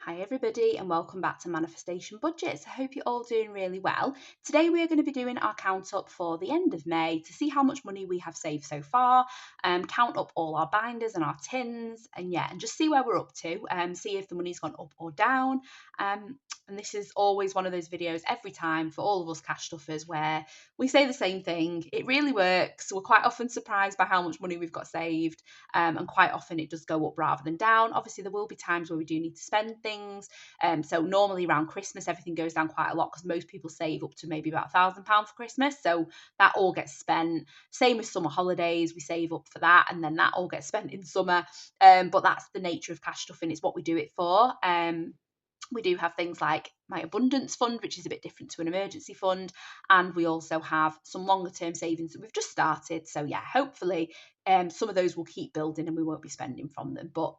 Hi everybody and welcome back to Manifestation Budgets. I hope you're all doing really well. Today we are going to be doing our count up for the end of May to see how much money we have saved so far, count up all our binders and our tins and just see where we're up to, see if the money's gone up or down. And this is always one of those videos every time for all of us cash stuffers where we say the same thing. It really works. We're quite often surprised by how much money we've got saved, and quite often it does go up rather than down. Obviously, there will be times where we do need to spend things. So normally around Christmas, everything goes down quite a lot because most people save up to maybe about £1,000 for Christmas. So that all gets spent. Same with summer holidays, we save up for that and then that all gets spent in summer. But that's the nature of cash stuffing. It's what we do it for. We do have things like my abundance fund, which is a bit different to an emergency fund. And we also have some longer term savings that we've just started. So hopefully some of those will keep building and we won't be spending from them. But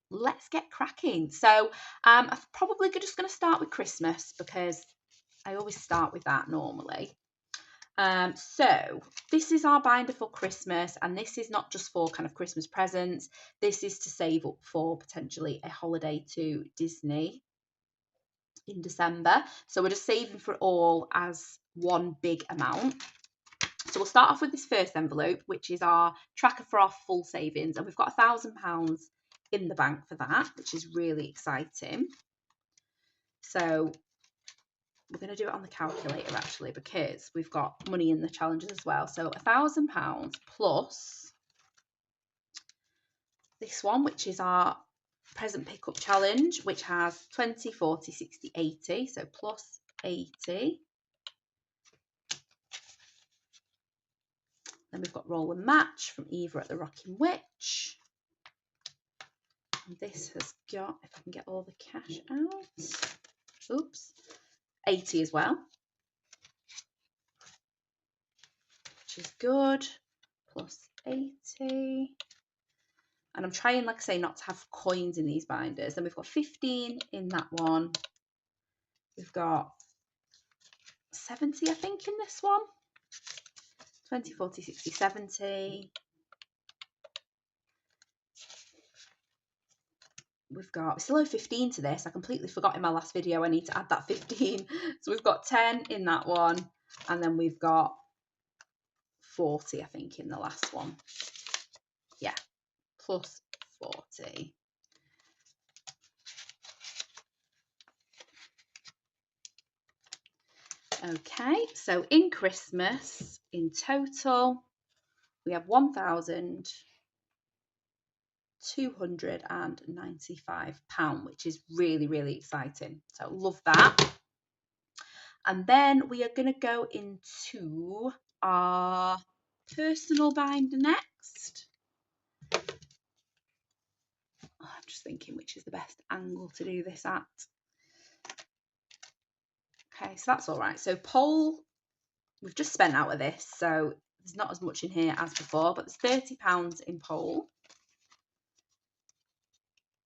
let's get cracking. So I'm probably just going to start with Christmas because I always start with that normally. So this is our binder for Christmas, and this is not just for kind of Christmas presents. This is to save up for potentially a holiday to Disney in December. So we're just saving for it all as one big amount. So we'll start off with this first envelope, which is our tracker for our full savings. And we've got £1,000 in the bank for that, which is really exciting. So we're going to do it on the calculator actually, because we've got money in the challenges as well. So £1,000 plus this one, which is our present pickup challenge, which has 20, 40, 60, 80. So plus 80. Then we've got Roll and Match from Eva at the Rocking Witch. And this has got, if I can get all the cash out, oops, 80 as well, which is good, plus 80. And I'm trying, like I say, not to have coins in these binders. Then we've got 15 in that one. We've got 70, I think, in this one. 20, 40, 60, 70. We still owe 15 to this. I completely forgot in my last video I need to add that 15. So we've got 10 in that one. And then we've got 40, I think, in the last one. Yeah, plus 40. Okay, so in Christmas, in total, we have £1,295, which is really, really exciting. So love that. And then we are going to go into our personal binder next. I'm just thinking which is the best angle to do this at. Okay, so that's all right. So poll, we've just spent out of this, so there's not as much in here as before, but there's £30 in poll.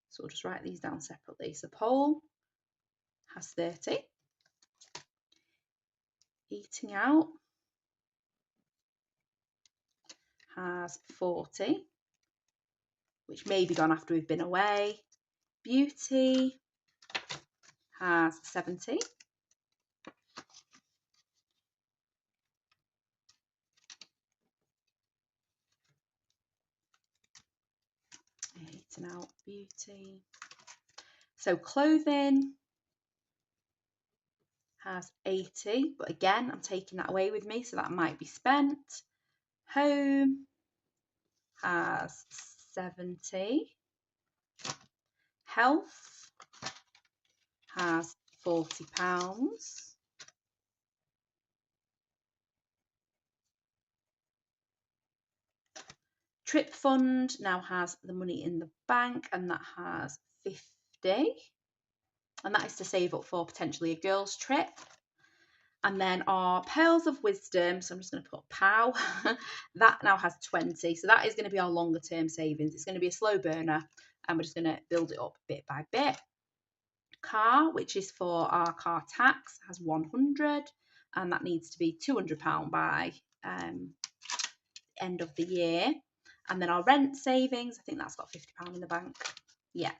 So we'll just write these down separately. So poll has 30. Eating out has 40, which may be gone after we've been away. Beauty has 70. Eating out, beauty. So clothing has 80, but again, I'm taking that away with me, so that might be spent. Home has 70. Health has £40. Trip fund now has the money in the bank, and that has 50. And that is to save up for potentially a girls' trip. And then our Pearls of Wisdom, so I'm just going to put POW, that now has 20. So that is going to be our longer term savings. It's going to be a slow burner, and we're just going to build it up bit by bit. Car, which is for our car tax, has 100, and that needs to be £200 by end of the year. And then our rent savings, I think that's got £50 in the bank. Yeah.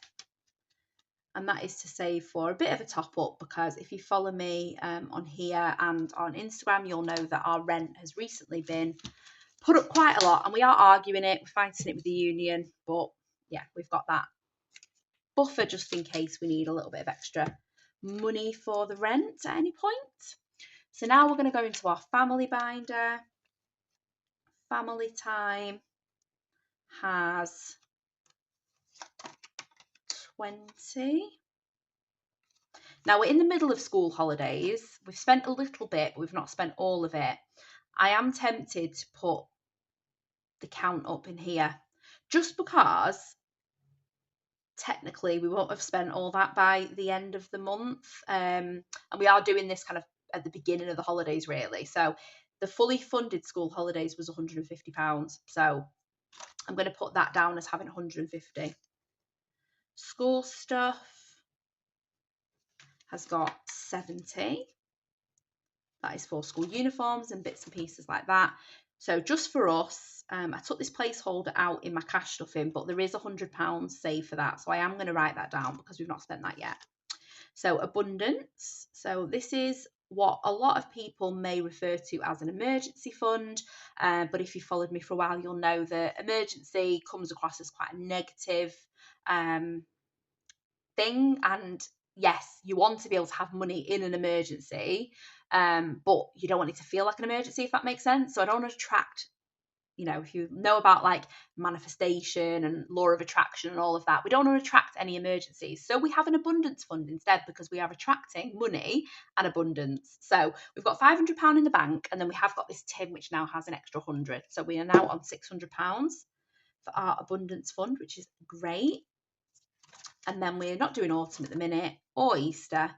and that is to save for a bit of a top up, because if you follow me on here and on Instagram, you'll know that our rent has recently been put up quite a lot, and we are arguing it, we're fighting it with the union, but yeah, we've got that buffer just in case we need a little bit of extra money for the rent at any point. So now we're going to go into our family binder. Family time has 20. Now we're in the middle of school holidays. We've spent a little bit, but we've not spent all of it. I am tempted to put the count up in here just because technically we won't have spent all that by the end of the month. And we are doing this kind of at the beginning of the holidays, really. So the fully funded school holidays was £150. So I'm going to put that down as having 150. School stuff has got 70. That is for school uniforms and bits and pieces like that. So just for us, I took this placeholder out in my cash stuffing, but there is £100 saved for that. So I am going to write that down because we've not spent that yet. So abundance. So this is what a lot of people may refer to as an emergency fund. But if you followed me for a while, you'll know that emergency comes across as quite a negative thing. And yes, you want to be able to have money in an emergency, but you don't want it to feel like an emergency, if that makes sense. So I don't want to attract, if you know about like manifestation and law of attraction and all of that, we don't want to attract any emergencies. So we have an abundance fund instead, because we are attracting money and abundance. So we've got £500 in the bank, and then we have got this tin which now has an extra 100. So we are now on £600 for our abundance fund, which is great. And then we're not doing autumn at the minute or Easter.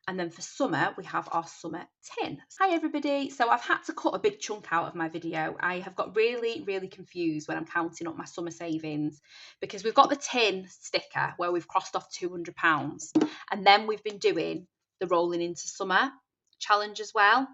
And then for summer, we have our summer tin. Hi everybody. So I've had to cut a big chunk out of my video. I have got really, really confused when I'm counting up my summer savings, because we've got the tin sticker where we've crossed off £200. And then we've been doing the rolling into summer challenge as well.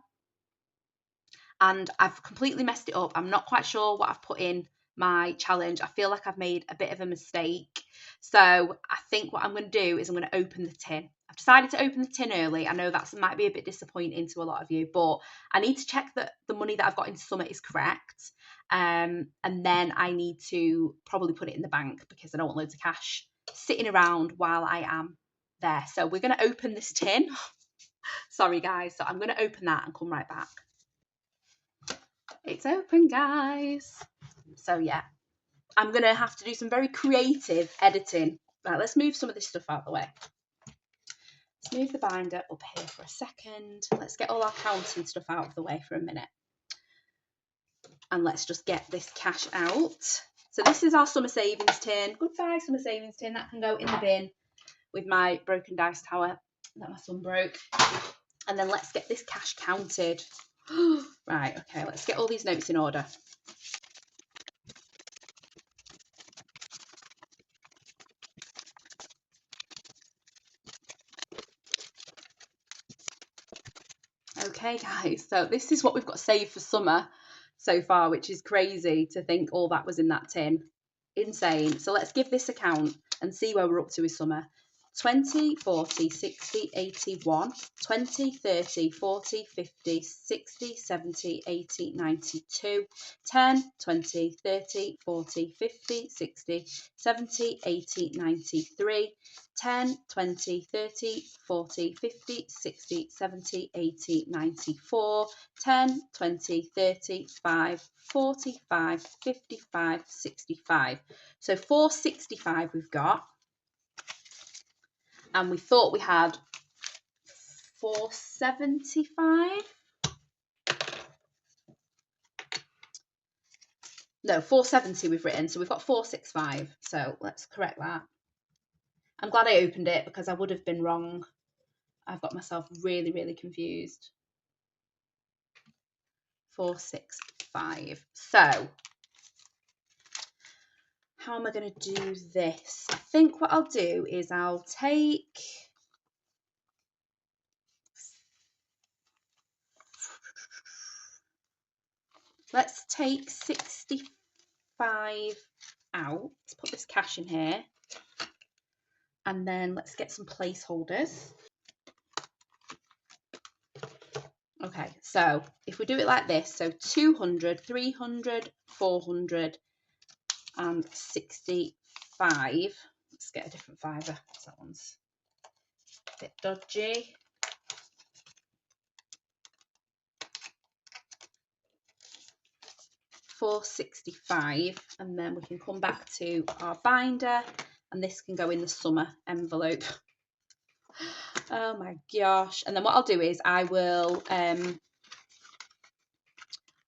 And I've completely messed it up. I'm not quite sure what I've put in my challenge. I feel like I've made a bit of a mistake. So I think what I'm going to do is I'm going to open the tin. I've decided to open the tin early. I know that might be a bit disappointing to a lot of you, but I need to check that the money that I've got in summer is correct. And then I need to probably put it in the bank, because I don't want loads of cash sitting around while I am there. So we're going to open this tin. Sorry guys. So I'm going to open that and come right back. It's open, guys. So yeah, I'm going to have to do some very creative editing. Right, let's move some of this stuff out of the way. Let's move the binder up here for a second. Let's get all our counting stuff out of the way for a minute. And let's just get this cash out. So this is our summer savings tin. Goodbye, summer savings tin. That can go in the bin with my broken dice tower that my son broke. And then let's get this cash counted. Right, okay, let's get all these notes in order. Okay, guys, so this is what we've got saved for summer so far, which is crazy to think all that was in that tin. Insane. So let's give this a count and see where we're up to with summer. 20, 40, 60, 81, 20, 30, 40, 50, 60, 70, 80, 92, 10, 20, 30, 40, 50, 60, 70, 80, 93, 10, 20, 30, 40, 50, 60, 70, 80, 94, 10, 20, 30, 5, 45, 55, 65. So 465 we've got. And we thought we had 475. No, 470 we've written, so we've got 465. So let's correct that. I'm glad I opened it, because I would have been wrong. I've got myself really, really confused. 465. So how am I going to do this? I think what I'll do is I'll take... Let's take 65 out. Let's put this cash in here. And then let's get some placeholders. Okay, so if we do it like this, so 200, 300, 400, and 65. Let's get a different fiver because that one's a bit dodgy. £4.65, and then we can come back to our binder, and this can go in the summer envelope. Oh my gosh. And then what I'll do is I will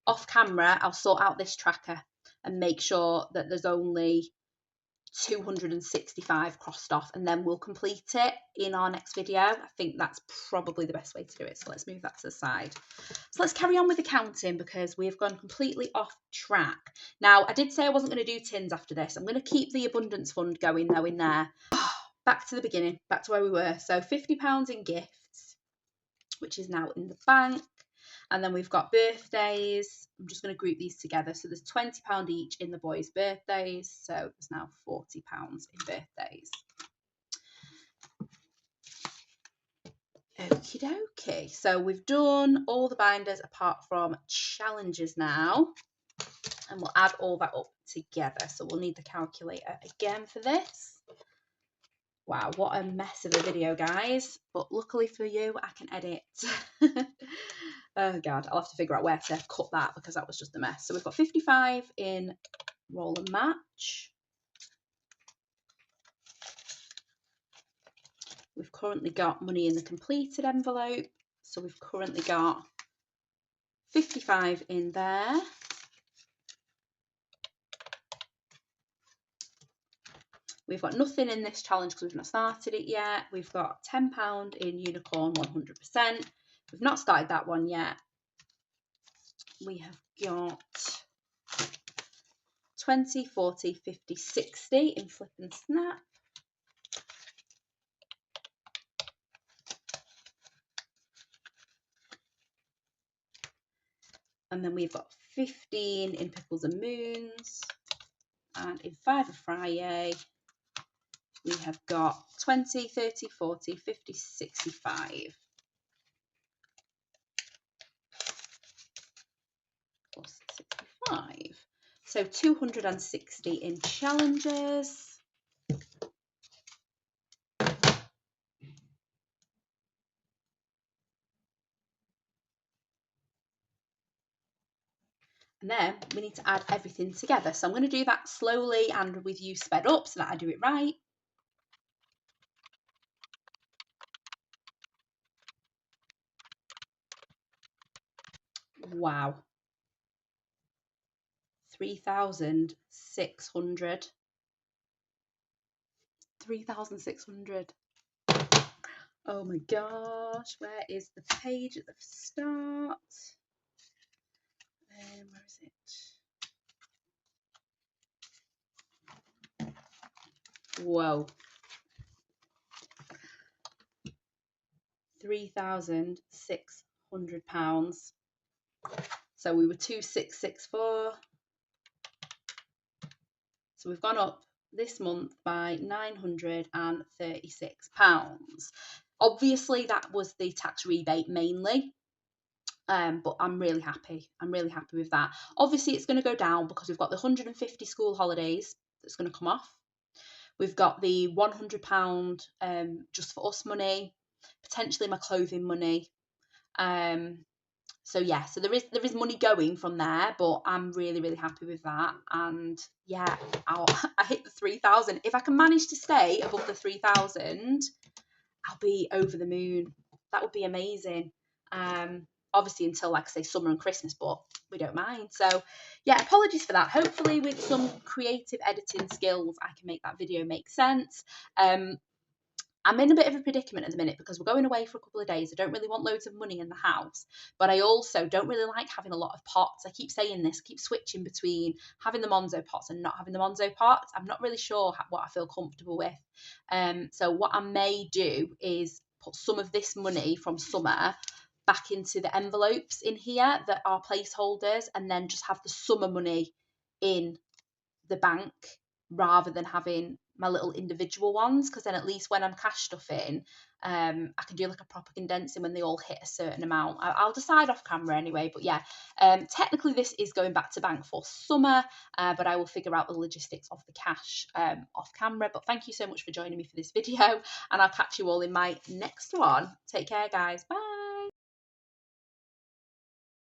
off camera I'll sort out this tracker and make sure that there's only 265 crossed off, and then we'll complete it in our next video. I think that's probably the best way to do it, so let's move that to the side. So let's carry on with the counting because we've gone completely off track. Now, I did say I wasn't going to do tins after this. I'm going to keep the abundance fund going though in there. Back to the beginning, back to where we were. So £50 in gifts, which is now in the bank. And then we've got birthdays. I'm just going to group these together. So there's £20 each in the boys' birthdays. So there's now £40 in birthdays. Okie dokie. So we've done all the binders apart from challenges now. And we'll add all that up together. So we'll need the calculator again for this. Wow, what a mess of a video, guys. But luckily for you, I can edit. Oh, God, I'll have to figure out where to cut that because that was just a mess. So we've got 55 in roll and match. We've currently got money in the completed envelope. So we've currently got 55 in there. We've got nothing in this challenge because we've not started it yet. We've got £10 in unicorn 100%. We've not started that one yet. We have got 20, 40, 50, 60 in flip and snap. And then we've got 15 in pickles and moons. And in five of Friday, we have got 20, 30, 40, 50, 65. Plus 65. So 260 in challenges. And then we need to add everything together. So I'm going to do that slowly and with you sped up so that I do it right. Wow. 3,600. 3,600. Oh my gosh, where is the page at the start? Where is it? Whoa. £3,600. So we were 2,664. So we've gone up this month by £936. Obviously, that was the tax rebate mainly. But I'm really happy. I'm really happy with that. Obviously, it's going to go down because we've got the 150 school holidays that's going to come off. We've got the £100 just for us money, potentially my clothing money. So yeah, so there is money going from there, but I'm really, really happy with that. And yeah, I hit the 3,000. If I can manage to stay above the 3,000, I'll be over the moon. That would be amazing. Obviously until, like I say, summer and Christmas, but we don't mind. So yeah, apologies for that. Hopefully with some creative editing skills, I can make that video make sense. I'm in a bit of a predicament at the minute because we're going away for a couple of days. I don't really want loads of money in the house, but I also don't really like having a lot of pots. I keep saying this, keep switching between having the Monzo pots and not having the Monzo pots. I'm not really sure what I feel comfortable with. So what I may do is put some of this money from summer back into the envelopes in here that are placeholders, and then just have the summer money in the bank rather than having my little individual ones, because then at least when I'm cash stuffing, I can do like a proper condensing when they all hit a certain amount. I'll decide off camera anyway, but yeah, technically this is going back to bank for summer, but I will figure out the logistics of the cash off camera. But thank you so much for joining me for this video, and I'll catch you all in my next one. Take care, guys. Bye.